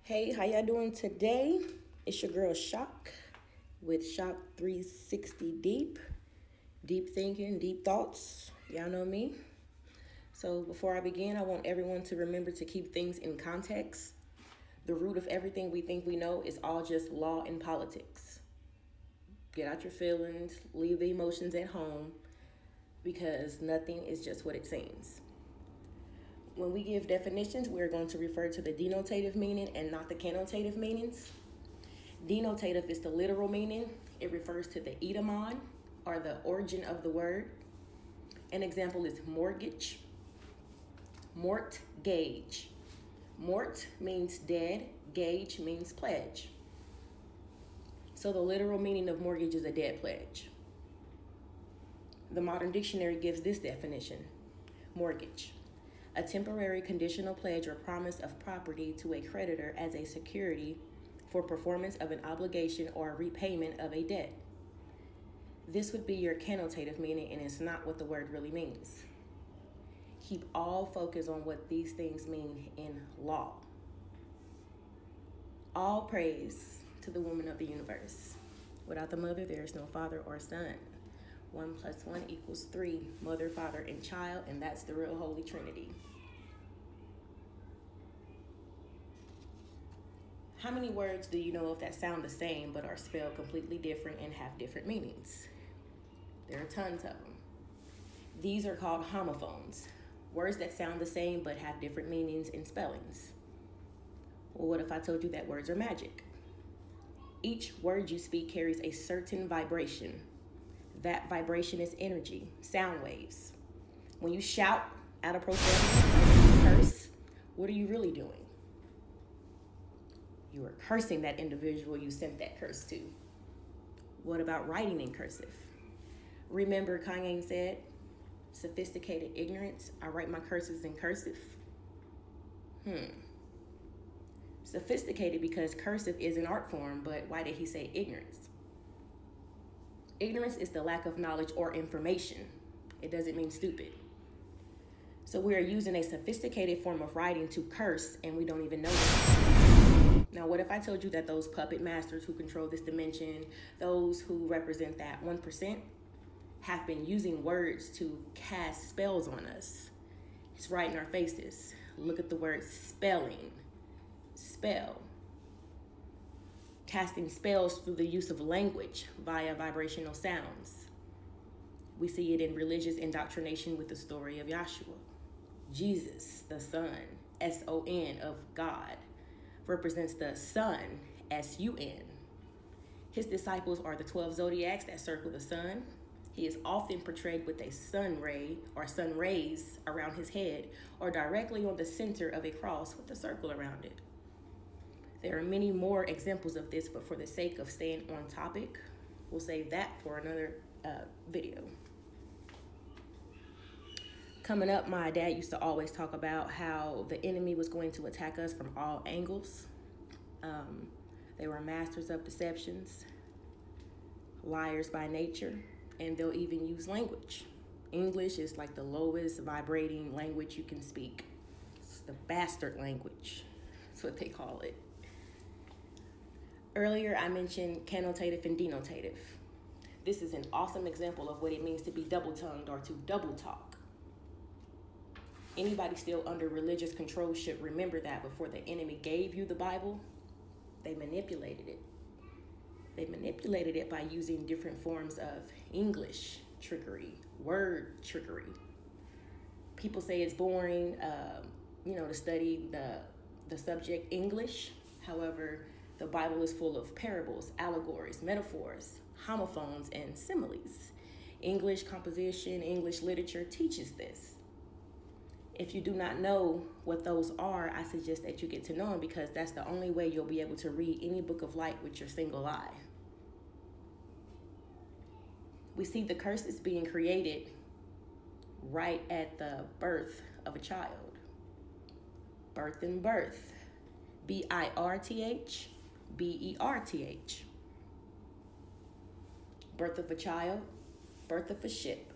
Hey, how y'all doing today? It's your girl Shock with Shock 360 Deep. Deep thinking, deep thoughts. Y'all know me. So before I begin, I want everyone to remember to keep things in context. The root of everything we think we know is all just law and politics. Get out your feelings, leave the emotions at home, because nothing is just what it seems. When we give definitions, we're going to refer to the denotative meaning and not the connotative meanings. Denotative is the literal meaning. It refers to the etymon, or the origin of the word. An example is mortgage, mortgage. Mort means dead, gage means pledge. So the literal meaning of mortgage is a dead pledge. The modern dictionary gives this definition: mortgage, a temporary conditional pledge or promise of property to a creditor as a security for performance of an obligation or repayment of a debt. This would be your connotative meaning, and it's not what the word really means. Keep all focus on what these things mean in law. All praise to the woman of the universe. Without the mother, there is no father or son. 1 + 1 = 3, mother, father, and child, and that's the real Holy Trinity. How many words do you know of that sound the same but are spelled completely different and have different meanings? There are tons of them. These are called homophones, words that sound the same but have different meanings and spellings. Well, what if I told you that words are magic? Each word you speak carries a certain vibration. That vibration is energy, sound waves. When you shout out a profanity, when you curse, what are you really doing? You are cursing that individual you sent that curse to. What about writing in cursive? Remember Kanye said, sophisticated ignorance, I write my curses in cursive. Sophisticated because cursive is an art form, but why did he say ignorance? Ignorance is the lack of knowledge or information. It doesn't mean stupid. So we are using a sophisticated form of writing to curse, and we don't even know it. Now, what if I told you that those puppet masters who control this dimension, those who represent that 1%, have been using words to cast spells on us? It's right in our faces. Look at the word spelling. Spell. Casting spells through the use of language via vibrational sounds. We see it in religious indoctrination with the story of Yahshua. Jesus, the Son, S-O-N, of God, represents the sun, S-U-N. His disciples are the 12 zodiacs that circle the sun. He is often portrayed with a sun ray or sun rays around his head, or directly on the center of a cross with a circle around it. There are many more examples of this, but for the sake of staying on topic, we'll save that for another video. Coming up, my dad used to always talk about how the enemy was going to attack us from all angles. They were masters of deceptions, liars by nature, and they'll even use language. English is like the lowest vibrating language you can speak. It's the bastard language. That's what they call it. Earlier, I mentioned connotative and denotative. This is an awesome example of what it means to be double-tongued or to double talk. Anybody still under religious control should remember that before the enemy gave you the Bible, they manipulated it. They manipulated it by using different forms of English trickery, word trickery. People say it's boring, to study the subject English. However, the Bible is full of parables, allegories, metaphors, homophones, and similes. English composition, English literature teaches this. If you do not know what those are, I suggest that you get to know them, because that's the only way you'll be able to read any book of light with your single eye. We see the curses being created right at the birth of a child. Birth and birth. B-I-R-T-H, B-E-R-T-H. Birth of a child, birth of a ship.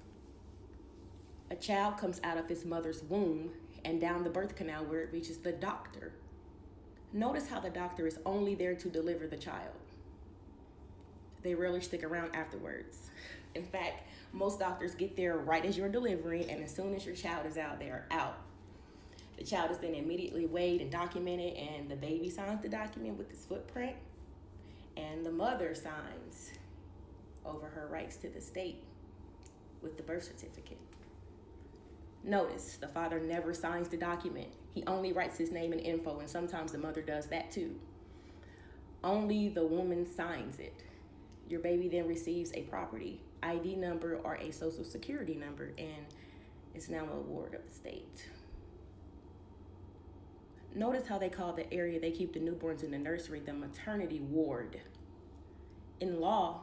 A child comes out of his mother's womb and down the birth canal where it reaches the doctor. Notice how the doctor is only there to deliver the child. They rarely stick around afterwards. In fact, most doctors get there right as you're delivering, and as soon as your child is out, they are out. The child is then immediately weighed and documented, and the baby signs the document with his footprint, and the mother signs over her rights to the state with the birth certificate. Notice the father never signs the document. He only writes his name and info, and sometimes the mother does that too. Only the woman signs it. Your baby then receives a property ID number or a social security number, and is now a ward of the state. Notice how they call the area they keep the newborns in the nursery the maternity ward. In law,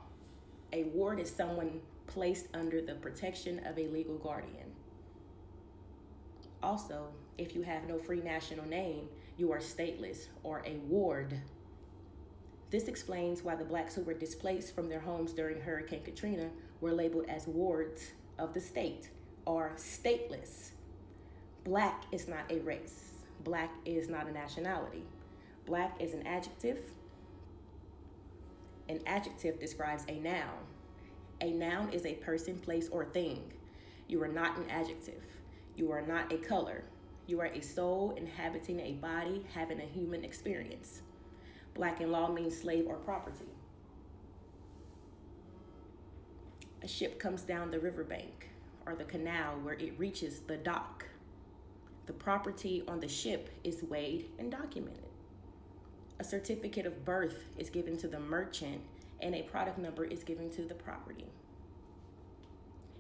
a ward is someone placed under the protection of a legal guardian. Also, if you have no free national name, you are stateless or a ward. This explains why the blacks who were displaced from their homes during Hurricane Katrina were labeled as wards of the state or stateless. Black is not a race. Black is not a nationality. Black is an adjective. An adjective describes a noun. A noun is a person, place, or thing. You are not an adjective. You are not a color. You are a soul inhabiting a body, having a human experience. Black in law means slave or property. A ship comes down the riverbank or the canal where it reaches the dock. The property on the ship is weighed and documented. A certificate of birth is given to the merchant, and a product number is given to the property.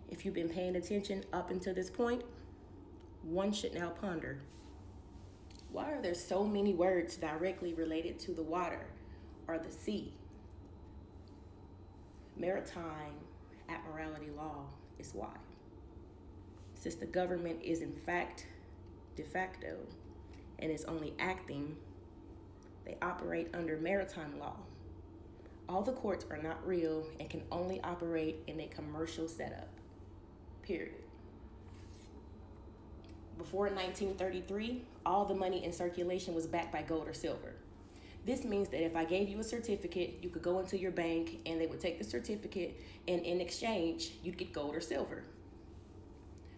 If you've been paying attention up until this point, one should now ponder, why are there so many words directly related to the water or the sea? Maritime admiralty law is why. Since the government is in fact de facto and is only acting, they operate under maritime law. All the courts are not real and can only operate in a commercial setup, period. Before 1933, all the money in circulation was backed by gold or silver. This means that if I gave you a certificate, you could go into your bank and they would take the certificate, and in exchange, you'd get gold or silver.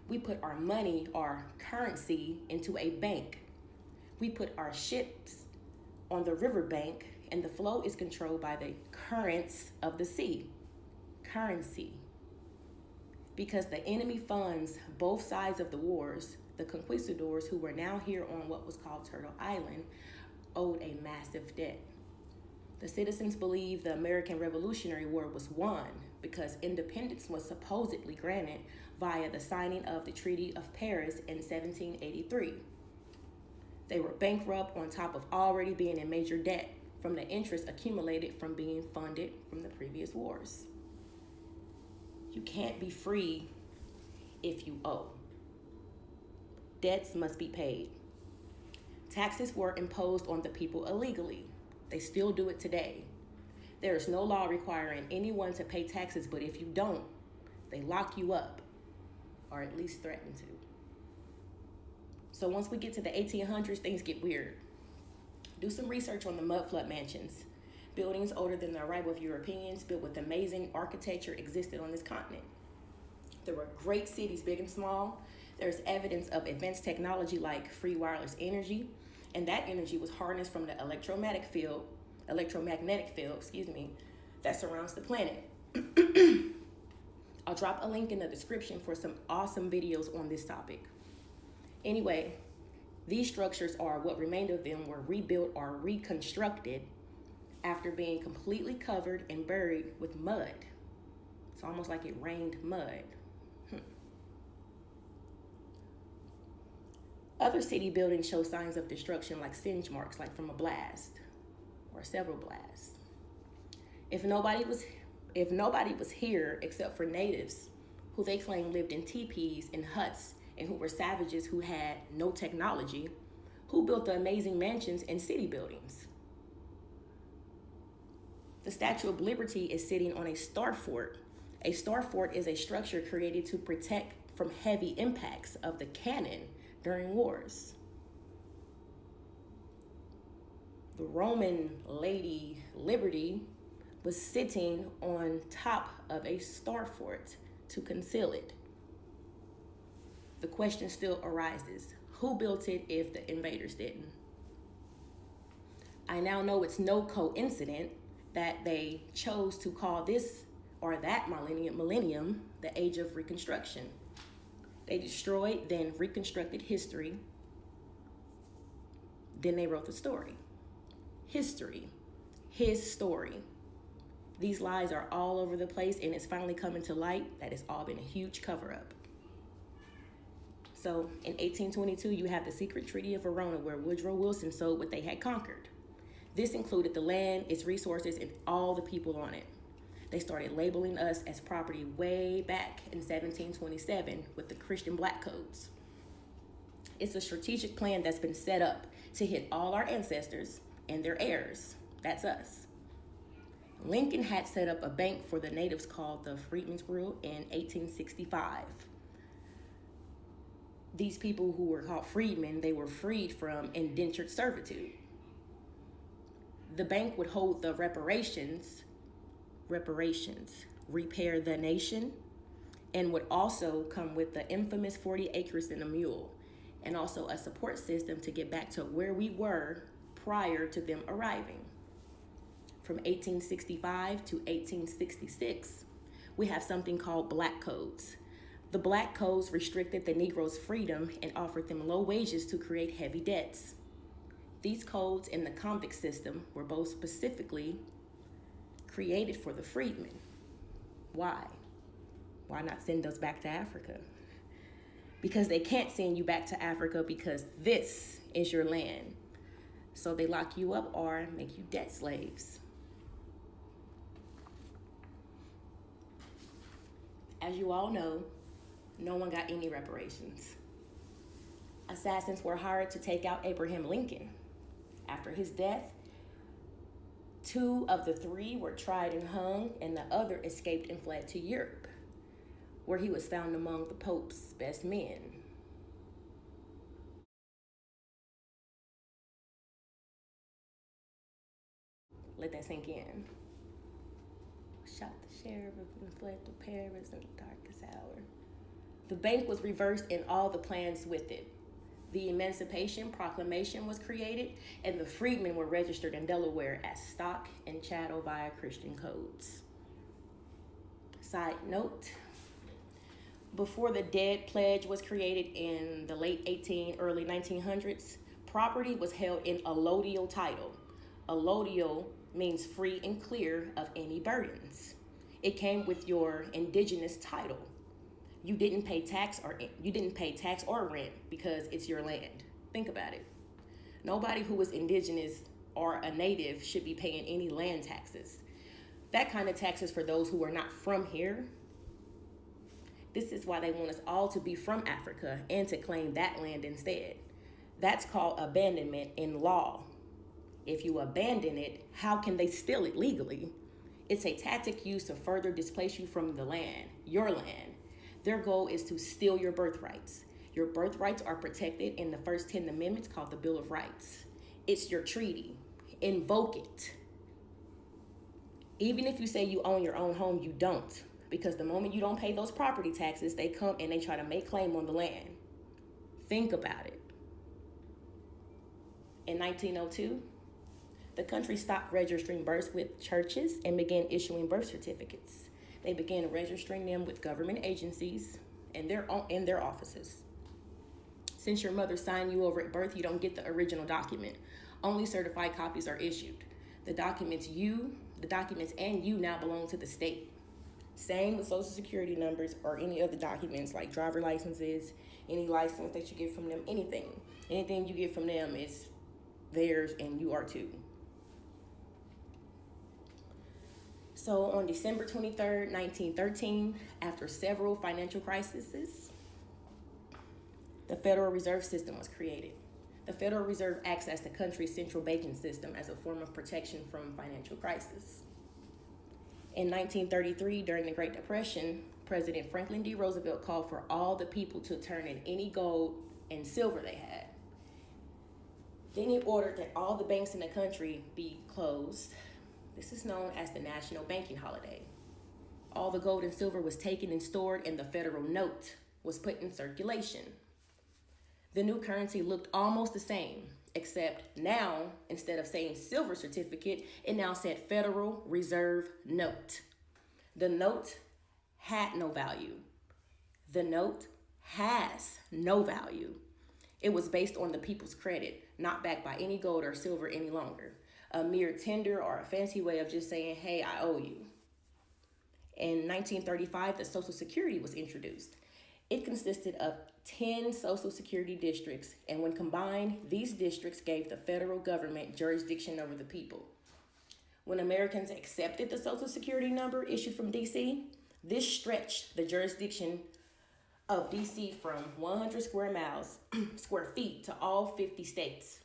We put our money, our currency, into a bank. We put our ships on the riverbank, and the flow is controlled by the currents of the sea. Currency. Because the enemy funds both sides of the wars, the conquistadors, who were now here on what was called Turtle Island, owed a massive debt. The citizens believed the American Revolutionary War was won because independence was supposedly granted via the signing of the Treaty of Paris in 1783. They were bankrupt on top of already being in major debt from the interest accumulated from being funded from the previous wars. You can't be free if you owe. Debts must be paid. Taxes were imposed on the people illegally. They still do it today. There is no law requiring anyone to pay taxes, but if you don't, they lock you up, or at least threaten to. So once we get to the 1800s, things get weird. Do some research on the mudflood mansions. Buildings older than the arrival of Europeans, built with amazing architecture, existed on this continent. There were great cities, big and small. There's evidence of advanced technology like free wireless energy, and that energy was harnessed from the electromagnetic field, that surrounds the planet. I'll drop a link in the description for some awesome videos on this topic. Anyway, these structures, or what remained of them, were rebuilt or reconstructed after being completely covered and buried with mud. It's almost like it rained mud. Other city buildings show signs of destruction, like singe marks, like from a blast or several blasts. If nobody was here except for natives, who they claim lived in teepees and huts and who were savages who had no technology, who built the amazing mansions and city buildings? The Statue of Liberty is sitting on a star fort. A star fort is a structure created to protect from heavy impacts of the cannon during wars. The Roman Lady Liberty was sitting on top of a star fort to conceal it. The question still arises, who built it if the invaders didn't? I now know it's no coincidence that they chose to call this or that millennium the Age of Reconstruction. They destroyed, then reconstructed history. Then they wrote the story. History, his story. These lies are all over the place, and it's finally coming to light that it's all been a huge cover-up. So in 1822, you have the secret Treaty of Verona, where Woodrow Wilson sold what they had conquered. This included the land, its resources, and all the people on it. They started labeling us as property way back in 1727 with the Christian Black Codes. It's a strategic plan that's been set up to hit all our ancestors and their heirs. That's us. Lincoln had set up a bank for the natives called the Freedmen's Bureau in 1865. These people who were called freedmen, they were freed from indentured servitude. The bank would hold the reparations, repair the nation, and would also come with the infamous 40 acres and a mule, and also a support system to get back to where we were prior to them arriving. From 1865 to 1866, we have something called Black Codes. The Black Codes restricted the Negroes' freedom and offered them low wages to create heavy debts. These codes and the convict system were both specifically created for the freedmen. Why? Why not send us back to Africa? Because they can't send you back to Africa because this is your land. So they lock you up or make you debt slaves. As you all know, no one got any reparations. Assassins were hired to take out Abraham Lincoln. After his death, 2 of the 3 were tried and hung, and the other escaped and fled to Europe, where he was found among the Pope's best men. Let that sink in. Shot the sheriff and fled to Paris in the darkest hour. The bank was reversed and all the plans with it. The Emancipation Proclamation was created, and the freedmen were registered in Delaware as stock and chattel via Christian codes. Side note, before the deed pledge was created in the late early 1900s, property was held in allodial title. Allodial means free and clear of any burdens. It came with your indigenous title. You didn't pay tax or rent because it's your land. Think about it. Nobody who is indigenous or a native should be paying any land taxes. That kind of taxes for those who are not from here. This is why they want us all to be from Africa and to claim that land instead. That's called abandonment in law. If you abandon it, how can they steal it legally? It's a tactic used to further displace you from the land, your land. Their goal is to steal your birthrights. Your birthrights are protected in the first 10 amendments called the Bill of Rights. It's your treaty. Invoke it. Even if you say you own your own home, you don't. Because the moment you don't pay those property taxes, they come and they try to make claim on the land. Think about it. In 1902, the country stopped registering births with churches and began issuing birth certificates. They began registering them with government agencies and in their offices. Since your mother signed you over at birth, you don't get the original document. Only certified copies are issued. The documents and you now belong to the state. Same with social security numbers or any other documents like driver licenses, any license that you get from them, anything. Anything you get from them is theirs and you are too. So on December 23rd, 1913, after several financial crises, the Federal Reserve System was created. The Federal Reserve acts as the country's central banking system as a form of protection from financial crisis. In 1933, during the Great Depression, President Franklin D. Roosevelt called for all the people to turn in any gold and silver they had. Then he ordered that all the banks in the country be closed. This is known as the National Banking Holiday. All the gold and silver was taken and stored, and the federal note was put in circulation. The new currency looked almost the same, except now, instead of saying silver certificate, it now said Federal Reserve Note. The note had no value. The note has no value. It was based on the people's credit, not backed by any gold or silver any longer. A mere tender or a fancy way of just saying, hey, I owe you. In 1935, the Social Security was introduced. It consisted of 10 Social Security districts, and when combined, these districts gave the federal government jurisdiction over the people. When Americans accepted the Social Security number issued from D.C., this stretched the jurisdiction of D.C. from 100 square feet to all 50 states.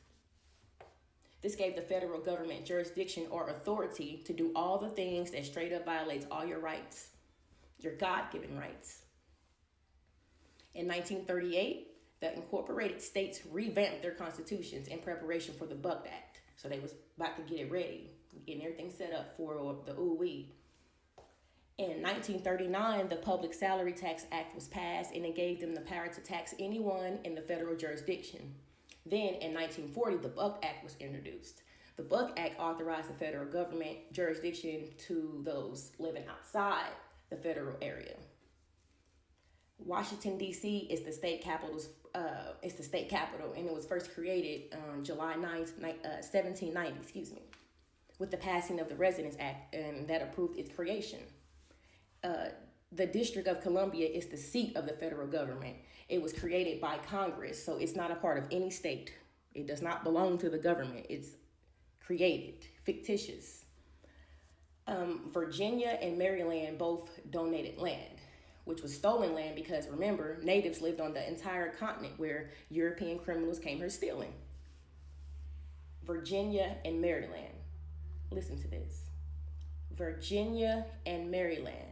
This gave the federal government jurisdiction or authority to do all the things that straight up violates all your rights, your God-given rights. In 1938, the incorporated states revamped their constitutions in preparation for the Buck Act. So they was about to get it ready, getting everything set up for the ooh-wee. In 1939, the Public Salary Tax Act was passed, and it gave them the power to tax anyone in the federal jurisdiction. Then in 1940, the Buck Act was introduced. The Buck Act authorized the federal government jurisdiction to those living outside the federal area. Washington, D.C. is the state capital, and it was first created on July 9th, 1790, with the passing of the Residence Act, and that approved its creation. The District of Columbia is the seat of the federal government. It was created by Congress, so it's not a part of any state. It does not belong to the government. It's created, fictitious. Virginia and Maryland both donated land, which was stolen land because, remember, natives lived on the entire continent where European criminals came here stealing. Virginia and Maryland. Listen to this. Virginia and Maryland.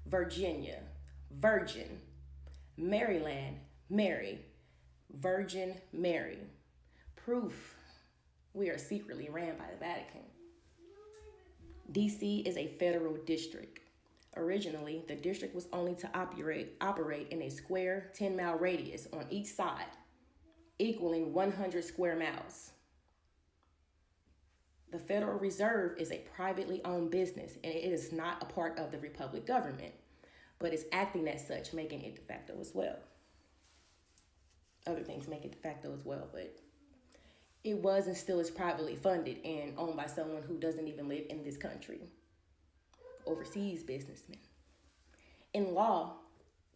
Virginia, virgin. Maryland, Mary. Virgin Mary. Proof we are secretly ran by the Vatican. D.C. is a federal district. Originally, the district was only to operate in a square 10-mile radius on each side, equaling 100 square miles. The Federal Reserve is a privately owned business, and it is not a part of the Republic government, but it's acting as such, making it de facto as well. Other things make it de facto as well, but it was and still is privately funded and owned by someone who doesn't even live in this country. Overseas businessmen. In law,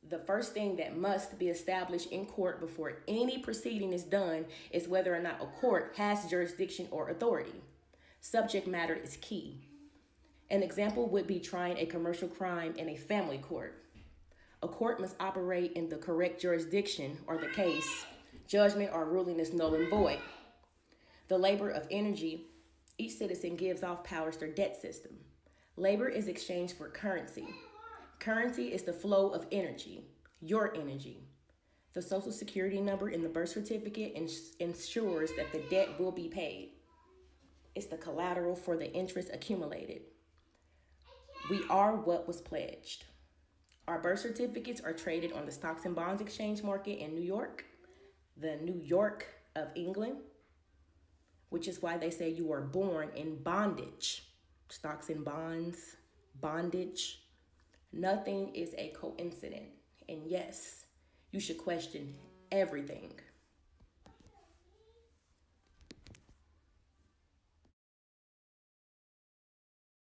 the first thing that must be established in court before any proceeding is done is whether or not a court has jurisdiction or authority. Subject matter is key. An example would be trying a commercial crime in a family court. A court must operate in the correct jurisdiction or the case. Judgment or ruling is null and void. The labor of energy, each citizen gives off powers through debt system. Labor is exchanged for currency. Currency is the flow of energy, your energy. The Social Security number in the birth certificate ensures that the debt will be paid. It's the collateral for the interest accumulated. We are what was pledged. Our birth certificates are traded on the stocks and bonds exchange market in New York, the New York of England, which is why they say you are born in bondage. Stocks and bonds, bondage. Nothing is a coincidence. And yes, you should question everything.